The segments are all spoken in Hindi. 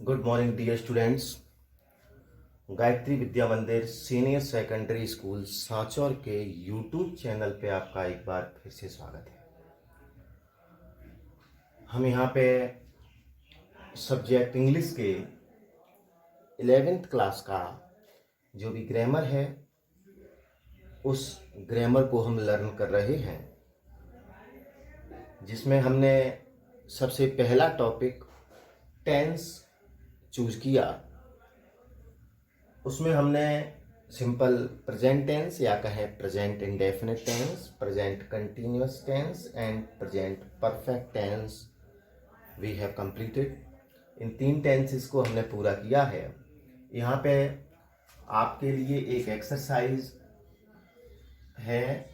Good morning dear students. Gayatri Vidya Mandir senior secondary school Sanchore के यूट्यूब चैनल पे आपका एक बार फिर से स्वागत है। हम यहाँ पे सब्जेक्ट इंग्लिश के 11th क्लास का जो भी ग्रामर है उस ग्रामर को हम लर्न कर रहे हैं, जिसमें हमने सबसे पहला टॉपिक टेंस चूज किया। उसमें हमने सिंपल प्रेजेंट टेंस या कहें present indefinite tense, present continuous tense and present perfect tense we have completed. इन 3 टेंसेस को हमने पूरा किया है। यहाँ पे आपके लिए एक एक्सरसाइज है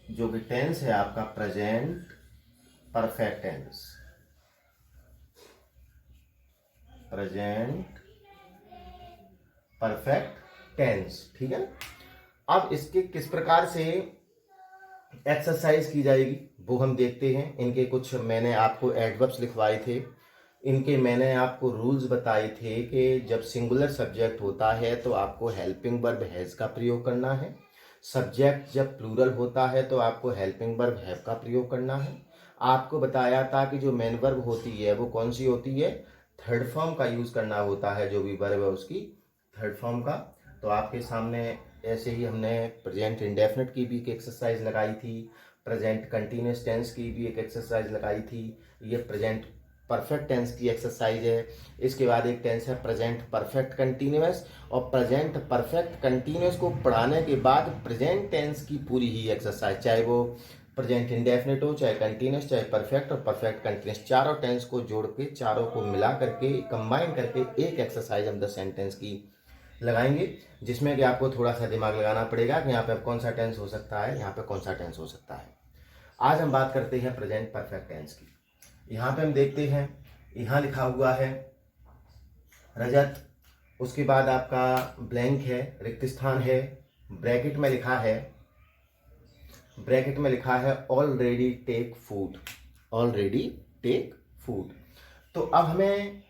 जो कि टेंस है आपका present perfect tense, present perfect tense. ठीक है, अब इसके किस प्रकार से एक्सरसाइज की जाएगी वो हम देखते हैं। इनके कुछ मैंने आपको एडवर्ब्स लिखवाए थे, इनके मैंने आपको रूल्स बताए थे कि जब सिंगुलर सब्जेक्ट होता है तो आपको हेल्पिंग वर्ब हैज का प्रयोग करना है, सब्जेक्ट जब प्लूरल होता है तो आपको हेल्पिंग वर्ब हैव का प्रयोग करना है। आपको बताया था कि जो मेन वर्ब होती है वो कौन सी होती है, थर्ड फॉर्म का यूज करना होता है, जो भी वर्ब है उसकी थर्ड फॉर्म का। तो आपके सामने ऐसे ही हमने प्रेजेंट इंडेफिनिट की भी एक एक्सरसाइज लगाई थी, प्रेजेंट कंटिन्यूअस टेंस की भी एक एक्सरसाइज लगाई थी, ये प्रेजेंट परफेक्ट टेंस की एक्सरसाइज है। इसके बाद एक टेंस है प्रेजेंट परफेक्ट कंटिन्यूअस, और प्रेजेंट परफेक्ट कंटिन्यूअस को पढ़ाने के बाद प्रेजेंट टेंस की पूरी ही एक्सरसाइज, चाहे वो प्रेजेंट इंडेफिनिट हो, चाहे कंटिन्यूअस, चाहे परफेक्ट और परफेक्ट कंटिन्यूअस, चारों टेंस को जोड़ के, चारों को मिला करके, कंबाइन करके एक एक्सरसाइज हम 10 सेंटेंस की लगाएंगे, जिसमें कि आपको थोड़ा सा दिमाग लगाना पड़ेगा कि यहाँ पे कौन सा टेंस हो सकता है, यहाँ पे कौन सा टेंस हो सकता है। आज हम बात करते हैं प्रेजेंट परफेक्ट टेंस की। यहाँ पे हम देखते हैं, यहाँ लिखा हुआ है रजत, उसके बाद आपका ब्लैंक है, रिक्त स्थान है, ब्रैकेट में लिखा है already take food, already take food. तो अब हमें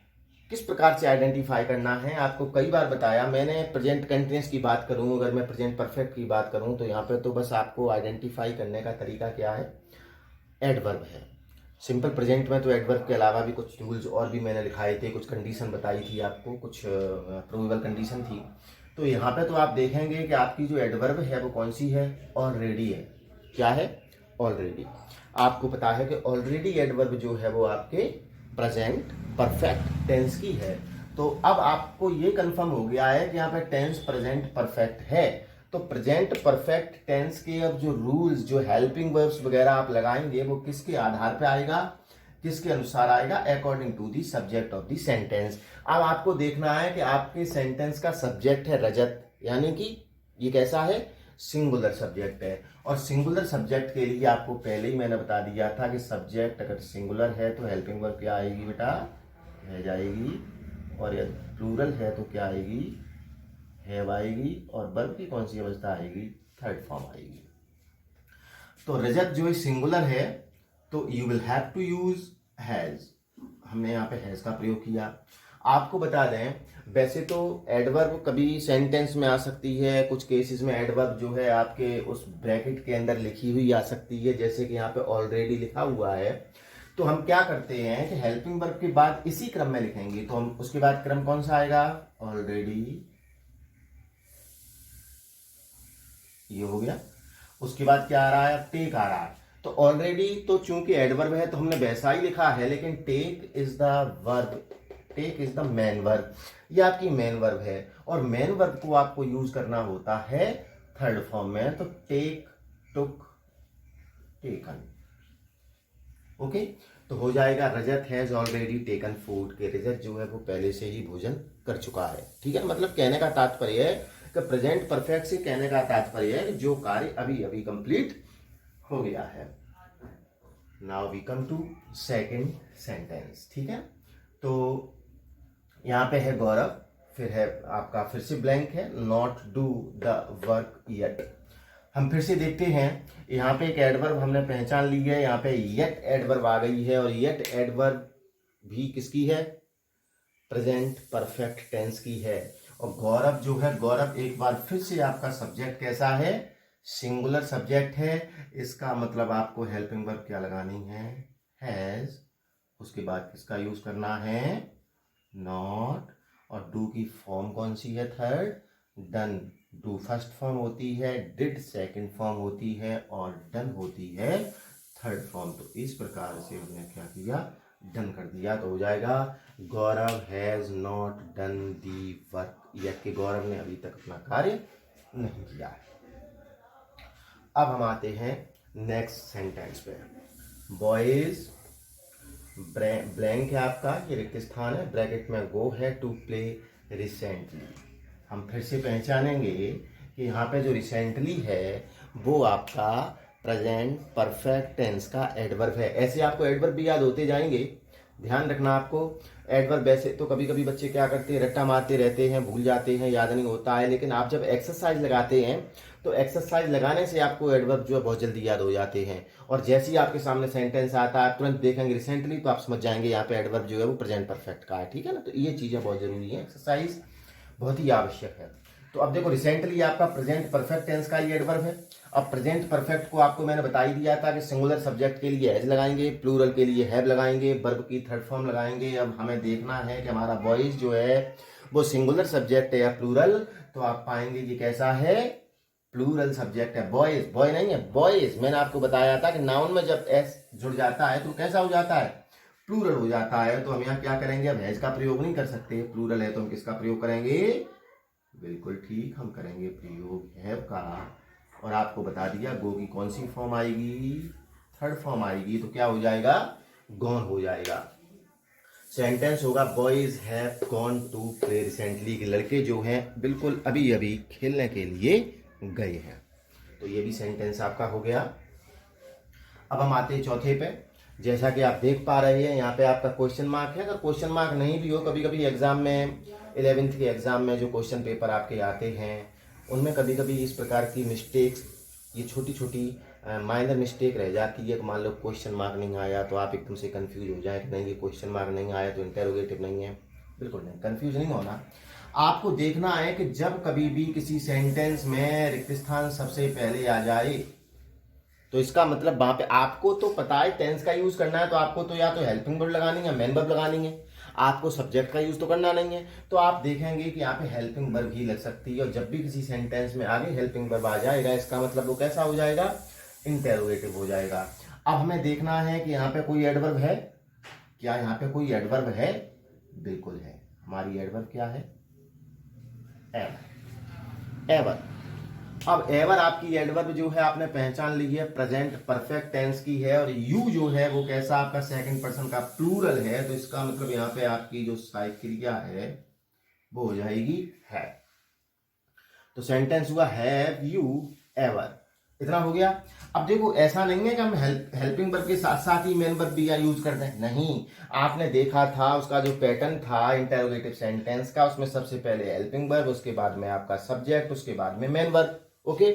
किस प्रकार से आइडेंटिफाई करना है, आपको कई बार बताया मैंने। प्रेजेंट कंटिन्यूअस की बात करूं, अगर मैं प्रेजेंट परफेक्ट की बात करूं तो यहाँ पे तो बस आपको आइडेंटिफाई करने का तरीका क्या है, एडवर्ब है। सिंपल प्रेजेंट में तो एडवर्ब के अलावा भी कुछ रूल्स और भी मैंने लिखाए थे, कुछ कंडीशन बताई थी आपको, कुछ प्रूवेबल कंडीशन थी। तो यहाँ पे तो आप देखेंगे कि आपकी जो एडवर्ब है वो कौन सी है, ऑलरेडी है। क्या है, ऑलरेडी। आपको पता है कि ऑलरेडी एडवर्ब जो है वो आपके प्रेजेंट परफेक्ट टेंस की है। तो अब आपको ये कंफर्म हो गया है कि यहाँ पे टेंस प्रेजेंट परफेक्ट है। तो प्रेजेंट परफेक्ट टेंस के अब जो रूल्स, जो हेल्पिंग वर्ब्स वगैरह आप लगाएंगे वो किसके आधार पे आएगा, किसके अनुसार आएगा, according to the subject of the sentence. अब आपको देखना है कि आपके सेंटेंस का सब्जेक्ट है रजत, यानी कि ये कैसा है, सिंगुलर सब्जेक्ट है। और सिंगुलर सब्जेक्ट के लिए आपको पहले ही मैंने बता दिया था कि सब्जेक्ट अगर सिंगुलर है तो हेल्पिंग वर्ब क्या आएगी बेटा, है जाएगी, और यदि प्लूरल है तो क्या आएगी, हैव आएगी, और वर्ब की कौन सी अवस्था आएगी, थर्ड फॉर्म आएगी। तो रजत जो सिंगुलर है तो you will have to use has, हमने यहाँ पे हैज का प्रयोग किया। आपको बता दें, वैसे तो एडवर्ब कभी सेंटेंस में आ सकती है, कुछ केसेस में एडवर्ब जो है आपके उस ब्रैकेट के अंदर लिखी हुई आ सकती है, जैसे कि यहाँ पे ऑलरेडी लिखा हुआ है। तो हम क्या करते हैं कि हेल्पिंग वर्ब के बाद इसी क्रम में लिखेंगे। तो हम उसके बाद क्रम कौन सा आएगा, ऑलरेडी, ये हो गया। उसके बाद क्या आ रहा है, टेक आ रहा है। तो ऑलरेडी तो चूंकि एडवर्ब है तो हमने वैसा ही लिखा है, लेकिन take is the verb, take is the main verb, ये आपकी मेन वर्ब है। और मेन वर्ब को आपको यूज करना होता है थर्ड फॉर्म में, तो टेक, टुक, टेकन। ओके, तो हो जाएगा रजत हैज ऑलरेडी टेकन फूड, के रजत जो है वो पहले से ही भोजन कर चुका है। ठीक है, मतलब कहने का तात्पर्य है कि प्रेजेंट परफेक्ट से कहने का तात्पर्य है जो कार्य अभी अभी कंप्लीट हो गया है। Now we come to second sentence. ठीक है, तो यहाँ पे है गौरव, फिर है आपका फिर से ब्लैंक है, not do the work yet. हम फिर से देखते हैं, यहाँ पे एक एडवर्ब हमने पहचान ली है, यहाँ पे येट एडवर्ब आ गई है, और येट एडवर्ब भी किसकी है, प्रेजेंट परफेक्ट टेंस की है। और गौरव जो है, गौरव एक बार फिर से आपका सब्जेक्ट कैसा है, सिंगुलर सब्जेक्ट है। इसका मतलब आपको हेल्पिंग वर्ब क्या लगानी है, हैज। उसके बाद किसका यूज करना है, नॉट। और डू की फॉर्म कौन सी है, third, done. Do first form होती है, डिड सेकंड फॉर्म होती है, और डन होती है थर्ड फॉर्म। तो इस प्रकार से हमने क्या किया, डन कर दिया। तो हो जाएगा Gaurav has not done the work, यह कि गौरव ने अभी तक अपना कार्य नहीं किया है। अब हम आते हैं नेक्स्ट सेंटेंस पे। बॉयज, ब्लैंक है आपका, ये रिक्त स्थान है, ब्रैकेट में गो है टू प्ले रिसेंटली। हम फिर से पहचानेंगे कि यहाँ पे जो रिसेंटली है वो आपका प्रेजेंट परफेक्ट टेंस का एडवर्ब है। ऐसे आपको एडवर्ब भी याद होते जाएंगे, ध्यान रखना आपको। एडवर्ब वैसे तो कभी कभी बच्चे क्या करते हैं, रट्टा मारते रहते हैं, भूल जाते हैं, याद नहीं होता है, लेकिन आप जब एक्सरसाइज लगाते हैं तो एक्सरसाइज लगाने से आपको एडवर्ब जो है बहुत जल्दी याद हो जाते हैं। और जैसे ही आपके सामने सेंटेंस आता है, आप तुरंत देखेंगे रिसेंटली, तो आप समझ जाएंगे यहाँ पे एडवर्ब जो है वो प्रेजेंट परफेक्ट का है, ठीक है ना। तो ये चीज़ें बहुत जरूरी है, एक्सरसाइज बहुत ही आवश्यक है। तो अब देखो, रिसेंटली आपका प्रेजेंट परफेक्ट टेंस का ये एडवर्ब है। अब प्रेजेंट परफेक्ट को आपको मैंने बता ही दिया था कि सिंगुलर सब्जेक्ट के लिए एज लगाएंगे, प्लूरल के लिए हैव लगाएंगे, वर्ब की थर्ड फॉर्म लगाएंगे। अब हमें देखना है कि हमारा बॉयज जो है वो सिंगुलर सब्जेक्ट है या प्लूरल। तो आप पाएंगे ये कैसा है, प्लूरल सब्जेक्ट है। बॉयज, बॉय नहीं है, बॉयज। मैंने आपको बताया था कि नाउन में जब एस जुड़ जाता है तो कैसा हो जाता है, प्लूरल हो जाता है। तो हम यहाँ क्या करेंगे, अब हैज का प्रयोग नहीं कर सकते, प्लूरल है तो हम किसका प्रयोग करेंगे, बिल्कुल ठीक, हम करेंगे प्रयोग हैव का। और आपको बता दिया गो की कौन सी फॉर्म आएगी, थर्ड फॉर्म आएगी। तो क्या हो जाएगा, गॉन हो जाएगा। सेंटेंस होगा boys have gone to play recently, के लड़के जो हैं बिल्कुल अभी अभी खेलने के लिए गए हैं। तो ये भी सेंटेंस आपका हो गया। अब हम आते हैं चौथे पे। जैसा कि आप देख पा रहे हैं यहाँ पे आपका क्वेश्चन मार्क है। अगर क्वेश्चन मार्क नहीं भी हो, कभी कभी एग्जाम में 11th के एग्जाम में जो क्वेश्चन पेपर आपके आते हैं उनमें कभी कभी इस प्रकार की मिस्टेक्स, ये छोटी छोटी माइनर मिस्टेक रह जाती है। मान लो क्वेश्चन मार्क नहीं आया तो आप एकदम से कंफ्यूज हो जाए कि नहीं ये क्वेश्चन मार्क नहीं आया तो इंटेरोगेटिव नहीं है। बिल्कुल नहीं, कंफ्यूज नहीं होना। आपको देखना है कि जब कभी भी किसी सेंटेंस में रिक्त स्थान सबसे पहले आ जाए तो इसका मतलब वहां पे आपको तो पता है टेंस का यूज करना है, तो आपको तो या तो हेल्पिंग वर्ब लगानी है, मेन वर्ब लगानी है, आपको सब्जेक्ट का यूज तो करना नहीं है। तो आप देखेंगे कि यहाँ पे हेल्पिंग वर्ब ही लग सकती है। और जब भी किसी सेंटेंस में आगे हेल्पिंग वर्ब आ जाएगा, इसका मतलब वो कैसा हो जाएगा, इंटेरोगेटिव हो जाएगा। अब हमें देखना है कि यहाँ पे कोई एडवर्ब है क्या, यहाँ पे कोई एडवर्ब है, बिल्कुल है। हमारी एडवर्ब क्या है, एवर। एवर। अब एवर आपकी एडवर्ब जो है आपने पहचान ली है, प्रेजेंट परफेक्ट टेंस की है। और यू जो है वो कैसा आपका सेकंड पर्सन का प्लूरल है। तो इसका मतलब यहाँ पे आपकी जो सहायक क्रिया है वो हो जाएगी है। तो सेंटेंस हुआ हैव यू एवर, इतना हो गया। अब देखो ऐसा नहीं है कि हम हेल्पिंग वर्ब के साथ साथ ही मेन वर्ब भी यूज करते हैं, नहीं। आपने देखा था उसका जो पैटर्न था इंटेरोगेटिव सेंटेंस का, उसमें सबसे पहले हेल्पिंग वर्ब, उसके बाद में आपका सब्जेक्ट, उसके बाद में मेन वर्ब। ओके,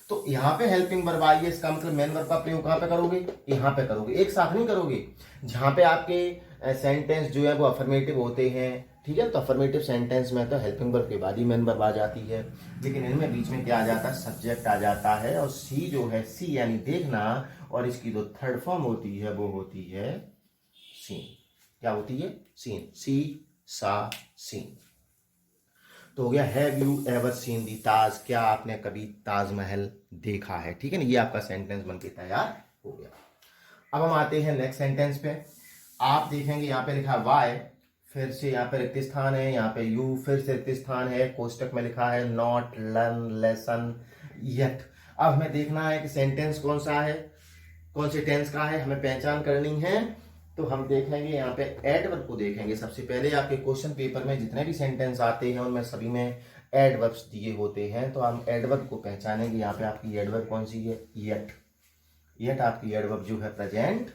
तो यहाँ पे हेल्पिंग वर्ब आई है, इसका मतलब मेन वर्ब का प्रयोग कहाँ पे करोगे, यहाँ पे करोगे, एक साथ नहीं करोगे। जहां पे आपके सेंटेंस जो है वो अफर्मेटिव होते हैं, ठीक है, तो अफर्मेटिव सेंटेंस में तो हेल्पिंग वर्ब के बाद ही मेन वर्ब आ जाती है। लेकिन इनमें बीच में क्या आ जाता है, सब्जेक्ट आ जाता है। और सी जो है, सी यानी देखना, और इसकी जो थर्ड फॉर्म होती है वो होती है सीन। क्या होती है, सीन, सी सा सीन। तो हो गया have you ever seen the Taj, क्या आपने कभी ताजमहल देखा है, ठीक है ना। ये आपका सेंटेंस बनके तैयार हो गया। अब हम आते हैं नेक्स्ट सेंटेंस पे। आप देखेंगे यहाँ पे लिखा वाई, फिर से यहाँ पे रिक्त स्थान है, यहाँ पे यू, फिर से रिक्त स्थान है, कोष्टक में लिखा है नॉट लर्न लेसन येट। अब हमें देखना है कि सेंटेंस कौन सा है, कौन से टेंस का है, हमें पहचान करनी है। तो हम देखेंगे यहाँ पे एडवर्ब को देखेंगे सबसे पहले। आपके क्वेश्चन पेपर में जितने भी सेंटेंस आते हैं उनमें सभी में एडवर्ब्स दिए होते हैं। तो हम एडवर्ब को पहचानेंगे। यहाँ पे आपकी एडवर्ब कौन सी है, येट। येट आपकी एडवर्ब जो है प्रेजेंट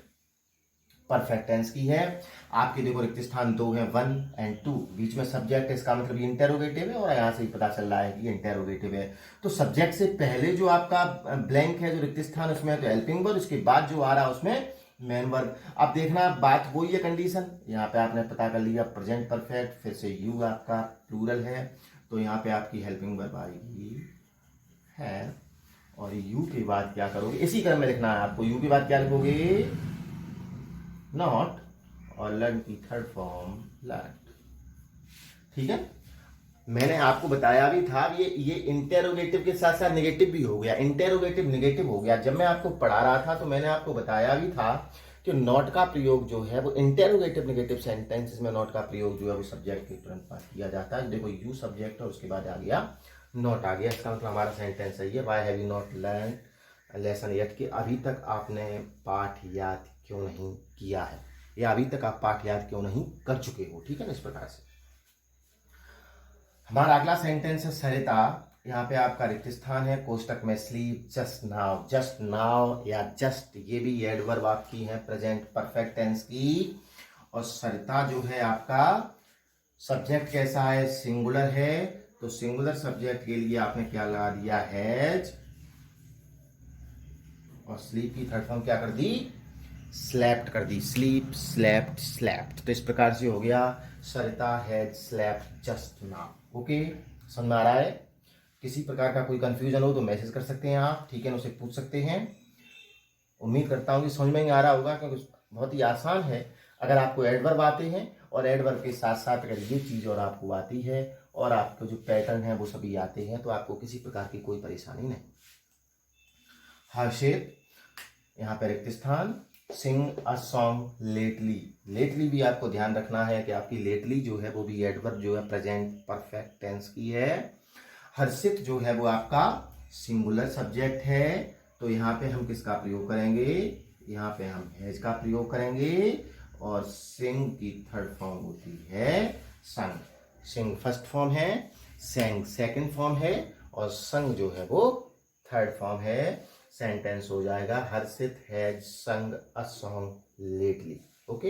परफेक्ट टेंस की है। आपके देखो रिक्त स्थान दो है, 1 और 2, बीच में सब्जेक्ट है, इसका मतलब ये इंटेरोगेटिव है। और यहाँ से ही पता चल रहा है कि इंटेरोगेटिव है। तो सब्जेक्ट से पहले जो आपका ब्लैंक है, जो रिक्त स्थान, उसमें तो हेल्पिंग वर्ब, उसके बाद जो आ रहा है उसमें मेन वर्ब। अब देखना बात वही है कंडीशन, यहाँ पे आपने पता कर लिया प्रेजेंट परफेक्ट, फिर से यू आपका प्लूरल है, तो यहाँ पे आपकी हेल्पिंग वर्ब आएगी है, और यू के बाद क्या करोगे, इसी क्रम में लिखना है आपको। यू के बाद क्या लिखोगे, नॉट, और लर्न की थर्ड फॉर्म लर्न। ठीक है, मैंने आपको बताया भी था ये इंटेरोगेटिव के साथ साथ नेगेटिव भी हो गया, इंटेरोगेटिव नेगेटिव हो गया। जब मैं आपको पढ़ा रहा था तो मैंने आपको बताया भी था कि नॉट का प्रयोग जो है वो इंटेरोगेटिव नेगेटिव सेंटेंसेस में नॉट का प्रयोग जो है वो सब्जेक्ट के तुरंत बाद किया जाता है। देखो यू सब्जेक्ट और उसके बाद आ गया नॉट आ गया, इसका मतलब हमारा सेंटेंस सही है। Why have you not learn lesson yet, कि अभी तक आपने पाठ याद क्यों नहीं किया है, या अभी तक आप पाठ याद क्यों नहीं कर चुके हो। ठीक है ना, इस प्रकार से। हमारा अगला सेंटेंस है सरिता, यहाँ पे आपका रिक्त स्थान है कोष्टक में sleep just now. Just now या जस्ट, ये भी एडवर्ब आपकी है प्रेजेंट परफेक्ट टेंस की। और सरिता जो है आपका सब्जेक्ट कैसा है, सिंगुलर है, तो सिंगुलर सब्जेक्ट के लिए आपने क्या लगा दिया, हैज, और स्लीप की थर्ड फॉर्म क्या कर दी, स्लेप्ट कर दी, स्लीप स्लेप्ट स्लेप्ट। तो इस प्रकार से हो गया Sarita has slept just now. Okay, समझ में आ रहा है? किसी प्रकार का कोई कंफ्यूजन हो तो मैसेज कर सकते हैं आप, ठीक है ना, उसे पूछ सकते हैं। उम्मीद करता हूँ कि समझ में ही आ रहा होगा, क्योंकि बहुत ही आसान है। अगर आपको एडवर्ब आते हैं और एडवर्ब के साथ साथ अगर ये चीज़ और आपको आती है और आपको जो पैटर्न है वो सभी आते हैं, तो आपको किसी प्रकार की कोई परेशानी नहीं। हर्षित, यहाँ पर रिक्त स्थान, सिंग अ सॉन्ग लेटली। लेटली भी आपको ध्यान रखना है कि आपकी लेटली जो है वो भी एडवर्ब जो है प्रेजेंट परफेक्ट टेंस की है। हर्षित जो है वो आपका सिंगुलर सब्जेक्ट है, तो यहाँ पे हम किसका प्रयोग करेंगे, यहाँ पे हम हैज का प्रयोग करेंगे। और सिंग की थर्ड फॉर्म होती है संग। सिंग फर्स्ट फॉर्म है, सेंग सेकंड फॉर्म है, और संग जो है वो थर्ड फॉर्म है। सेंटेंस हो जाएगा हर्षित हैज संग अ सॉन्ग लेटली। ओके,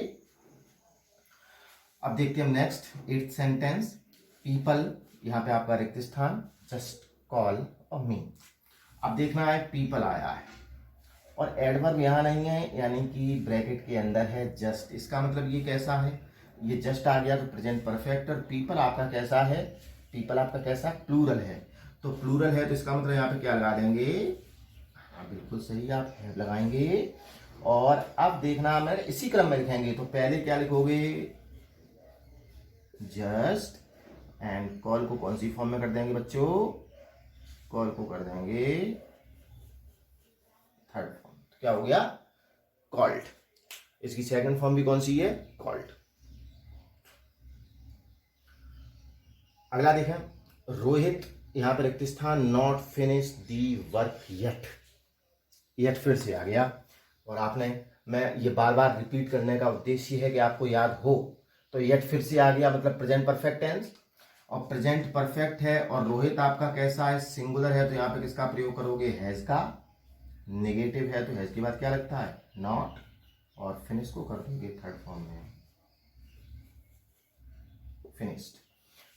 अब देखते हैं हम नेक्स्ट 8th सेंटेंस। पीपल, यहाँ पे आपका रिक्त स्थान, जस्ट कॉल और मी। अब देखना है पीपल आया है और एडवर्ब यहाँ नहीं है, यानी कि ब्रैकेट के अंदर है जस्ट। इसका मतलब ये कैसा है, ये जस्ट आ गया तो प्रेजेंट परफेक्ट। और पीपल आपका कैसा है, पीपल आपका कैसा, प्लूरल है, तो प्लूरल है तो इसका मतलब यहाँ पे क्या लगा देंगे, हाँ बिल्कुल सही, आप लगाएंगे। और अब देखना मैं इसी क्रम में लिखेंगे, तो पहले क्या लिखोगे, जस्ट, एंड कॉल को कौन सी फॉर्म में कर देंगे बच्चों, कॉल को कर देंगे थर्ड फॉर्म, तो क्या हो गया, कॉल्ड। इसकी सेकंड फॉर्म भी कौन सी है, कॉल्ड। अगला देखें, रोहित, यहां पर रिक्त स्थान, not finish the work yet. Yet फिर से आ गया, और आपने, मैं ये बार बार रिपीट करने का उद्देश्य है कि आपको याद हो। तो येट फिर से आ गया, मतलब प्रेजेंट परफेक्ट टेंस, और प्रेजेंट परफेक्ट है, और रोहित आपका कैसा है, सिंगुलर है, तो यहाँ पे किसका प्रयोग करोगे, हैज का। नेगेटिव है तो हैज के बाद क्या लगता है, नॉट, और फिनिश को कर दोगे थर्ड फॉर्म में, फिनिश्ड।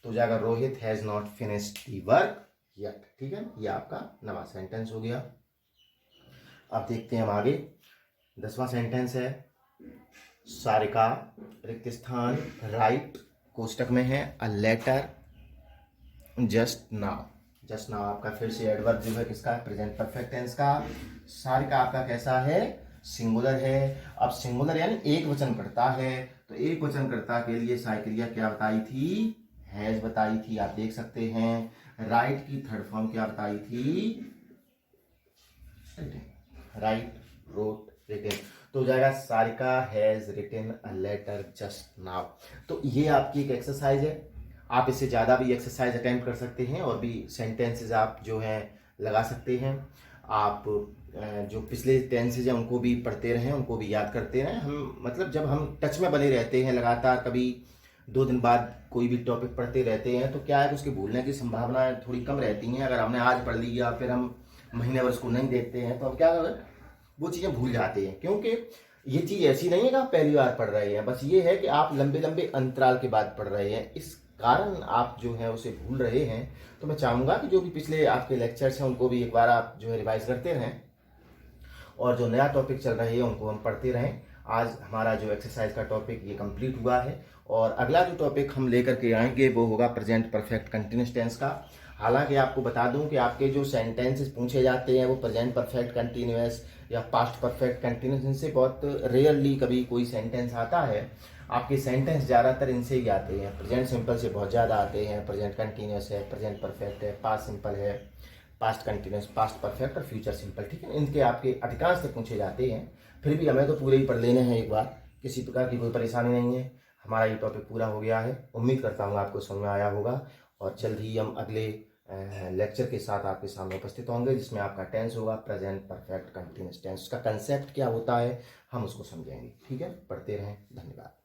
तो जाएगा Rohit has not finished the work yet. ठीक है, ये आपका नवा सेंटेंस हो गया। अब देखते हैं हम आगे, 10वां सेंटेंस है, सारिका, रिक्त स्थान, राइट, कोष्टक में है, a letter just now. Just now आपका फिर से एडवर्ब जो है किसका, प्रेजेंट परफेक्ट टेंस का। सारिका आपका कैसा है, सिंगुलर है। अब सिंगुलर यानी एक वचन करता है, तो एक वचन करता के लिए साइक्रिया क्या बताई थी, हैज बताई थी, आप देख सकते हैं। राइट की थर्ड फॉर्म क्या बताई थी, राइट, रोट, रिटेन। तो हो जाएगा Sarika has written a letter just now. तो ये आपकी एक एक्सरसाइज है, आप इससे ज़्यादा भी एक्सरसाइज अटेम्प्ट कर सकते हैं और भी सेंटेंसेस आप जो हैं लगा सकते हैं। आप जो पिछले टेंसेज हैं उनको भी पढ़ते रहें, उनको भी याद करते रहें। हम मतलब जब हम टच में बने रहते हैं लगातार, कभी 2 दिन बाद कोई भी टॉपिक पढ़ते रहते हैं, तो क्या है, उसके भूलने की संभावनाएं थोड़ी कम रहती हैं। अगर हमने आज पढ़ लिया फिर हम महीने भर उसको नहीं देखते हैं, तो हम क्या करें, वो चीज़ें भूल जाते हैं। क्योंकि ये चीज़ ऐसी नहीं है कि आप पहली बार पढ़ रहे हैं, बस ये है कि आप लंबे लंबे अंतराल के बाद पढ़ रहे हैं, इस कारण आप जो है उसे भूल रहे हैं। तो मैं चाहूँगा कि जो भी पिछले आपके लेक्चर्स हैं उनको भी एक बार आप जो है रिवाइज करते रहें, और जो नया टॉपिक चल रही है उनको हम पढ़ते रहें। आज हमारा जो एक्सरसाइज का टॉपिक ये कंप्लीट हुआ है और अगला जो टॉपिक हम लेकर के आएंगे वो होगा प्रेजेंट परफेक्ट कंटिन्यूअस टेंस का। हालांकि आपको बता दूं कि आपके जो सेंटेंसेस पूछे जाते हैं वो प्रेजेंट परफेक्ट कंटिन्यूअस या पास्ट परफेक्ट कंटिन्यूअस, इनसे बहुत रेयरली कभी कोई सेंटेंस आता है। आपके सेंटेंस ज़्यादातर इनसे ही आते हैं। प्रेजेंट सिंपल से बहुत ज़्यादा आते हैं, प्रेजेंट कंटिन्यूअस है, प्रेजेंट परफेक्ट है, पास्ट सिंपल है, पास्ट कंटिन्यूअस, पास्ट परफेक्ट और फ्यूचर सिंपल, ठीक है। इनके आपके अधिकांश से पूछे जाते हैं। फिर भी हमें तो पूरे ही पढ़ लेने हैं एक बार, किसी प्रकार की कोई परेशानी नहीं है। हमारा ये टॉपिक पूरा हो गया है। उम्मीद करता हूँ आपको समझ में आया होगा और जल्द ही हम अगले लेक्चर के साथ आपके सामने उपस्थित होंगे जिसमें आपका टेंस होगा प्रेजेंट परफेक्ट कंटिन्यूअस टेंस। उसका कंसेप्ट क्या होता है हम उसको समझेंगे, ठीक है। पढ़ते रहें, धन्यवाद।